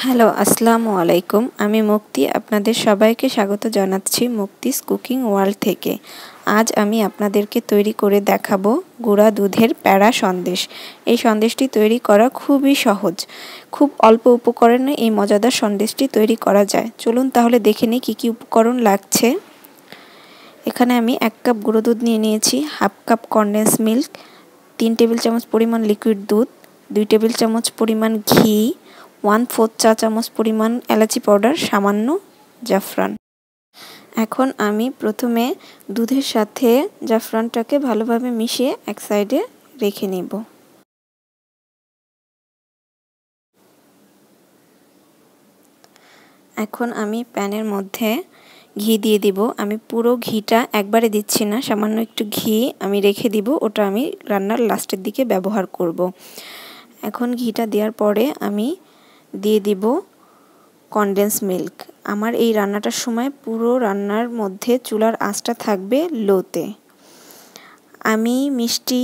Hello আসসালামু আলাইকুম। আমি মুক্তি আপনাদের সবাইকে স্বাগত জানাচ্ছি মুক্তিস কুকিং ওয়ার্ল্ড থেকে। আজ আমি আপনাদেরকে তৈরি করে দেখাবো গুঁড়া দুধের প্যাড়া সন্দেশ। এই সন্দেশটি তৈরি করা খুবই সহজ, খুব অল্প উপকরণে এই মজাদার সন্দেশটি তৈরি করা যায়। চলুন তাহলে দেখে নিই কী কী উপকরণ লাগছে। এখানে আমি 1 কাপ গুঁড়ো দুধ নিয়ে নিয়েছি, half cup condense milk, 3 table চামচ পরিমাণ লিকুইড দুধ, 2 টেবিল চামচ পরিমাণ ঘি, 1/4 চা চামচ পরিমাণ এলাচি পাউডার, সামান্য জাফরান। এখন আমি প্রথমে দুধের সাথে জাফরানটাকে ভালোভাবে মিশিয়ে এক সাইডে রেখে নেব। এখন আমি প্যানের মধ্যে ঘি দিয়ে দিব। আমি পুরো ঘিটা একবারে দিচ্ছি না, সামান্য একটু ঘি আমি রেখে দিব, ওটা আমি রান্নার লাস্টের দিকে ব্যবহার করব। এখন ঘিটা দেওয়ার পরে আমি দিয়ে দিব কনডেন্স মিল্ক। আমার এই রান্নাটার সময় পুরো রান্নার মধ্যে চুলার আঁচটা থাকবে লোতে। আমি মিষ্টি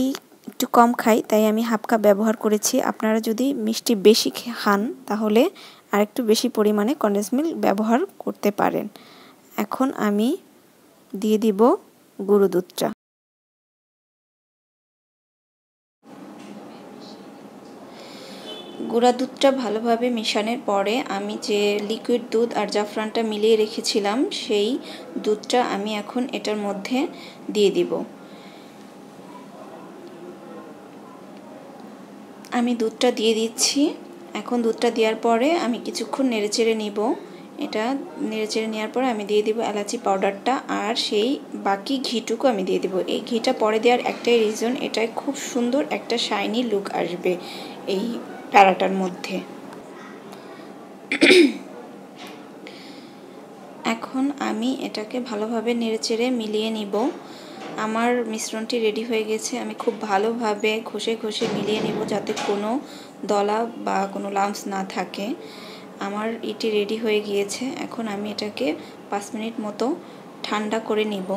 একটু কম খাই, তাই আমি হাফ কাপ ব্যবহার করেছি। আপনারা যদি মিষ্টি বেশি খান তাহলে আর একটু বেশি পরিমাণে কনডেন্স মিল্ক ব্যবহার করতে পারেন। এখন আমি দিয়ে দিব গুঁড়ো দুধটা। গুঁড়া দুধটা ভালোভাবে মেশানোর পরে আমি যে লিকুইড দুধ আর জাফরানটা মিলিয়ে রেখেছিলাম সেই দুধটা আমি এখন এটার মধ্যে দিয়ে দিব। আমি দুধটা দিয়ে দিচ্ছি। এখন দুধটা দেওয়ার পরে আমি কিছুক্ষণ নেড়েচেড়ে নিব। এটা নেড়েচেড়ে নেওয়ার পরে আমি দিয়ে দিব এলাচি পাউডারটা আর সেই বাকি ঘিটুকু আমি দিয়ে দিব। এই ঘিটা পরে দেওয়ার একটাই রিজন, এটায় খুব সুন্দর একটা শাইনি লুক আসবে এই প্যাড়াটার মধ্যে। এখন আমি এটাকে ভালোভাবে নেড়েচেড়ে মিলিয়ে নিব। আমার মিশ্রণটি রেডি হয়ে গেছে। আমি খুব ভালোভাবে ঘষে ঘষে মিলিয়ে নিব যাতে কোনো দলা বা কোনো লাম্পস না থাকে। আমার এটি রেডি হয়ে গিয়েছে। এখন আমি এটাকে 5 মিনিট মতো ঠান্ডা করে নিব।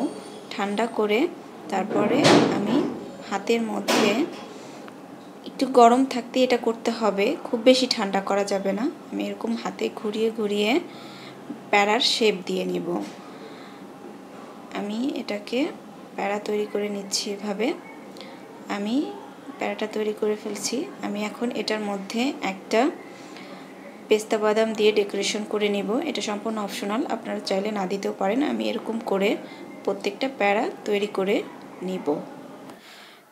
ঠান্ডা করে তারপরে আমি হাতের মধ্যে, একটু গরম থাকতে এটা করতে হবে, খুব বেশি ঠান্ডা করা যাবে না। আমি এরকম হাতে ঘুরিয়ে ঘুরিয়ে প্যাড়ার শেপ দিয়ে নিব। আমি এটাকে প্যাড়া তৈরি করে নিচ্ছি এভাবে। আমি প্যাড়াটা তৈরি করে ফেলছি। আমি এখন এটার মধ্যে একটা পেস্তা বাদাম দিয়ে ডেকোরেশন করে নিব। এটা সম্পূর্ণ অপশনাল, আপনারা চাইলে না দিতেও পারেন। আমি এরকম করে প্রত্যেকটা প্যাড়া তৈরি করে নিব।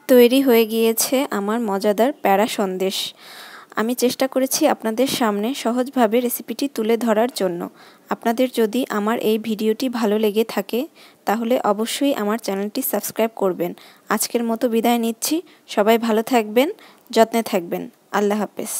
তৈরি হয়ে গিয়েছে আমার মজাদার প্যাড়া সন্দেশ। আমি চেষ্টা করেছি আপনাদের সামনে সহজভাবে রেসিপিটি তুলে ধরার জন্য। আপনাদের যদি আমার এই ভিডিওটি ভালো লেগে থাকে তাহলে অবশ্যই আমার চ্যানেলটি সাবস্ক্রাইব করবেন। আজকের মতো বিদায় নিচ্ছি। সবাই ভালো থাকবেন, যত্নে থাকবেন। আল্লাহ হাফেজ।